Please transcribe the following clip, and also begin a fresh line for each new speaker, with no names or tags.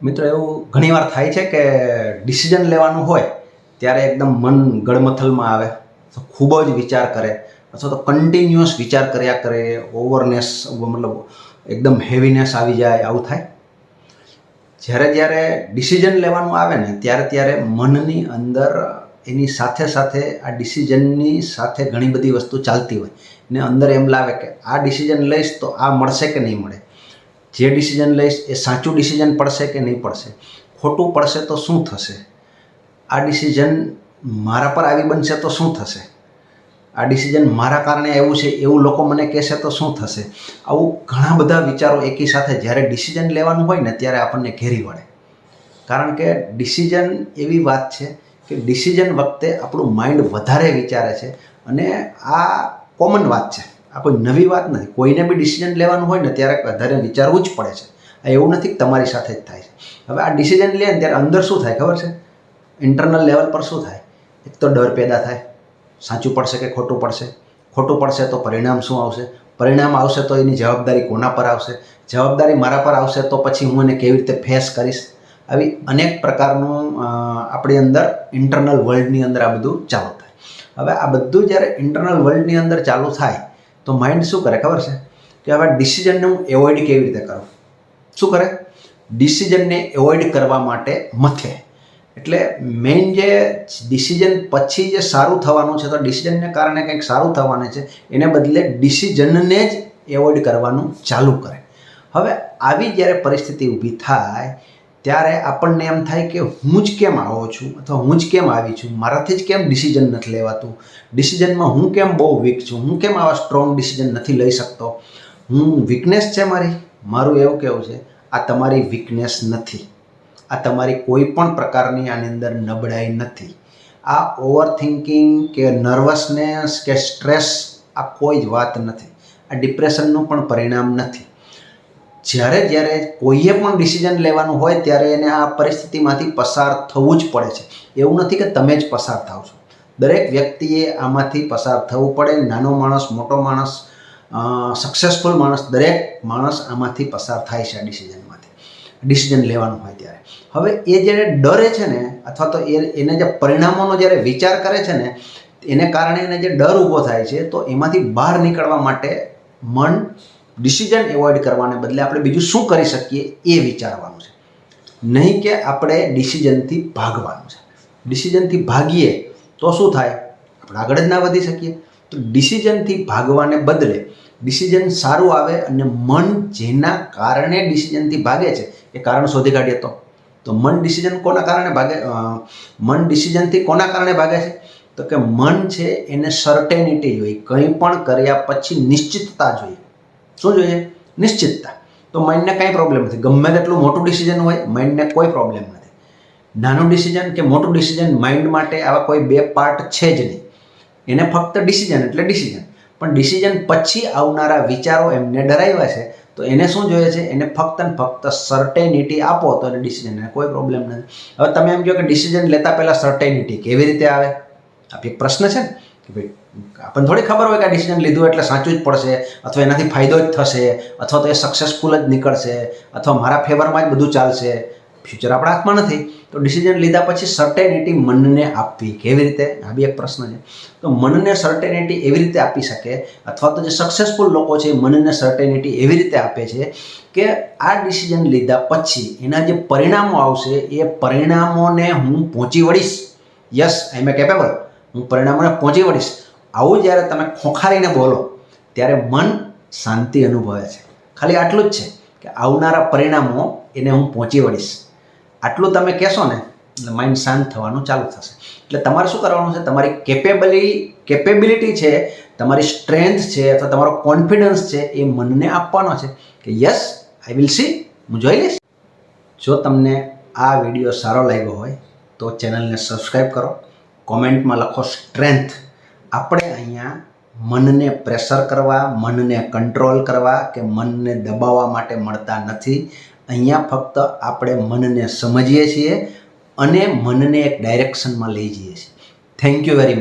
મિત્રો એવું ઘણીવાર થાય છે કે ડિસિઝન લેવાનું હોય ત્યારે એકદમ મન ગડમથલમાં આવે તો ખૂબ જ વિચાર કરે અથવા તો કન્ટિન્યુઅસ વિચાર કર્યા કરે, ઓવરનેસ મતલબ એકદમ હેવીનેસ આવી જાય, આવું થાય. જ્યારે ડિસિઝન લેવાનું આવે ને ત્યારે મનની અંદર એની સાથે સાથે આ ડિસિઝનની સાથે ઘણી બધી વસ્તુ ચાલતી હોય ને અંદર એમ લાવે કે આ ડિસિઝન લઈશ તો આ મળશે કે નહીં મળે, જે ડિસિઝન લઈશ એ સાચું ડિસિઝન પડશે કે નહીં પડશે, ખોટું પડશે તો શું થશે, આ ડિસિઝન મારા પર આવી બનશે તો શું થશે, આ ડિસિઝન મારા કારણે આવ્યું છે એવું લોકો મને કહેશે તો શું થશે. આવું ઘણા બધા વિચારો એકી સાથે જ્યારે ડિસિઝન લેવાનું હોય ને ત્યારે આપણને ઘેરી વળે. કારણ કે ડિસિઝન એવી વાત છે કે ડિસિઝન વખતે આપણું માઇન્ડ વધારે વિચારે છે અને આ કોમન વાત છે, આ કોઈ નવી વાત નથી. કોઈને બી ડિસિઝન લેવાનું હોય ને ત્યારે વધારે વિચારવું જ પડે છે. આ એવું નથી કે તમારી સાથે જ થાય છે. હવે આ ડિસિઝન લે ને ત્યારે અંદર શું થાય ખબર છે? ઇન્ટરનલ લેવલ પર શું થાય? એક તો ડર પેદા થાય, સાચું પડશે કે ખોટું પડશે, ખોટું પડશે તો પરિણામ શું આવશે, પરિણામ આવશે તો એની જવાબદારી કોના પર આવશે, જવાબદારી મારા પર આવશે તો પછી હું એને કેવી રીતે ફેસ કરીશ. આવી અનેક પ્રકારનું આપણી અંદર ઇન્ટરનલ વર્લ્ડની અંદર આ બધું ચાલુ થાય. હવે આ બધું જ્યારે ઇન્ટરનલ વર્લ્ડની અંદર ચાલુ થાય તો માઇન્ડ શું કરે ખબર છે? કે હવે ડિસિઝનને હું એવોઇડ કેવી રીતે કરું. શું કરે? ડિસિઝનને એવોઇડ કરવા માટે મથે. એટલે મેઇન જે ડિસિઝન પછી જે સારું થવાનું છે, તો ડિસિઝનને કારણે કંઈક સારું થવાનું છે, એને બદલે ડિસિઝનને જ એવોઇડ કરવાનું ચાલુ કરે. હવે આવી જ્યારે પરિસ્થિતિ ઊભી થાય ત્યારે આપણને એમ થાય કે હું જ કેમ આવો છું અથવા હું જ કેમ આવી છું, મારાથી જ કેમ ડિસિઝન નથી લેવાતું, ડિસિઝનમાં હું કેમ બહુ વીક છું, હું કેમ આવા સ્ટ્રોંગ ડિસિઝન નથી લઈ શકતો, હું વીકનેસ છે મારું એવું કહેવું છે આ તમારી વીકનેસ નથી, આ તમારી કોઈ પણ પ્રકારની આની અંદર નબળાઈ નથી. આ ઓવર થિંકિંગ કે નર્વસનેસ કે સ્ટ્રેસ આ કોઈ જ વાત નથી. આ ડિપ્રેશનનું પણ પરિણામ નથી. જ્યારે કોઈએ પણ ડિસિઝન લેવાનું હોય ત્યારે એને આ પરિસ્થિતિમાંથી પસાર થવું જ પડે છે. એવું નથી કે તમે જ પસાર થાવ છો, દરેક વ્યક્તિએ આમાંથી પસાર થવું પડે. નાનો માણસ, મોટો માણસ, સક્સેસફુલ માણસ, દરેક માણસ આમાંથી પસાર થાય છે આ ડિસિઝનમાંથી, ડિસિઝન લેવાનું હોય ત્યારે. હવે એ જ્યારે ડરે છે ને અથવા તો એને જે પરિણામોનો જ્યારે વિચાર કરે છે ને એને કારણે એને જે ડર ઊભો થાય છે, તો એમાંથી બહાર નીકળવા માટે મન ડિસિઝન એવોઇડ કરવાને બદલે આપણે બીજું શું કરી શકીએ એ વિચારવાનું છે, નહીં કે આપણે ડિસિઝનથી ભાગવાનું છે. ડિસિઝનથી ભાગીએ તો શું થાય? આપણે આગળ જ ના વધી શકીએ. તો ડિસિઝનથી ભાગવાને બદલે ડિસિઝન સારું આવે અને મન જેના કારણે ડિસિઝનથી ભાગે છે એ કારણ શોધી કાઢીએ તો મન ડિસિઝન કોના કારણે ભાગે? મન ડિસિઝનથી કોના કારણે ભાગે છે? તો કે મન છે એને સર્ટેનિટી જોઈએ, કંઈ પણ કર્યા પછી નિશ્ચિતતા જોઈએ. શું જોઈએ? નિશ્ચિતતા. તો માઇન્ડને કંઈ પ્રોબ્લેમ નથી. ગમે તેટલું મોટું ડિસિઝન હોય માઇન્ડને કોઈ પ્રોબ્લેમ નથી. નાનું ડિસિઝન કે મોટું ડિસિઝન માઇન્ડ માટે આવા કોઈ બે પાર્ટ છે જ નહીં. એને ફક્ત ડિસિઝન એટલે ડિસિઝન. પણ ડિસિઝન પછી આવનારા વિચારો એમને ડરાવ્યા છે, તો એને શું જોઈએ છે? એને ફક્ત ને ફક્ત સર્ટેનિટી આપો તો એને ડિસિઝનને કોઈ પ્રોબ્લેમ નથી. હવે તમે એમ કહો કે ડિસિઝન લેતા પહેલાં સર્ટેનિટી કેવી રીતે આવે? આ એક પ્રશ્ન છે ને કે ભાઈ આપણને થોડી ખબર હોય કે આ ડિસિઝન લીધું એટલે સાચું જ પડશે અથવા એનાથી ફાયદો જ થશે અથવા તો એ સક્સેસફુલ જ નીકળશે અથવા મારા ફેવરમાં જ બધું ચાલશે. ફ્યુચર આપણા હાથમાં નથી. તો ડિસિઝન લીધા પછી સર્ટેનિટી મનને આપવી કેવી રીતે? આ બી એક પ્રશ્ન છે. તો મનને સર્ટેનિટી એવી રીતે આપી શકે અથવા તો જે સક્સેસફુલ લોકો છે મનને સર્ટેનિટી એવી રીતે આપે છે કે આ ડિસિઝન લીધા પછી એના જે પરિણામો આવશે એ પરિણામોને હું પહોંચી વળીશ. યસ, આઈ એમ કેપેબલ. હું પરિણામોને પહોંચી વળીશ. આવું જ્યારે તમે ખોખારીને બોલો ત્યારે મન શાંતિ અનુભવે છે. ખાલી આટલું જ છે કે આવનારા પરિણામો એને હું પહોંચી વળીશ. આટલું તમે કહેશો ને એટલે માઇન્ડ શાંત થવાનું ચાલુ થશે. એટલે તમારે શું કરવાનું છે? તમારી કેપેબિલિટી છે, તમારી સ્ટ્રેન્થ છે અથવા તમારો કોન્ફિડન્સ છે એ મનને આપવાનો છે કે યસ, આઈ વિલ સી, હું જોઈ લઈશ. જો તમને આ વિડીયો સારો લાગ્યો હોય તો ચેનલને સબસ્ક્રાઈબ કરો, કોમેન્ટમાં લખો સ્ટ્રેન્થ. આપણે અહીંયા મનને પ્રેશર કરવા, મનને કંટ્રોલ કરવા કે મનને દબાવવા માટે મળતા નથી. અહીંયા ફક્ત આપણે મનને સમજીએ છીએ અને મનને એક ડાયરેક્શનમાં લઈ જઈએ છીએ. Thank you very much.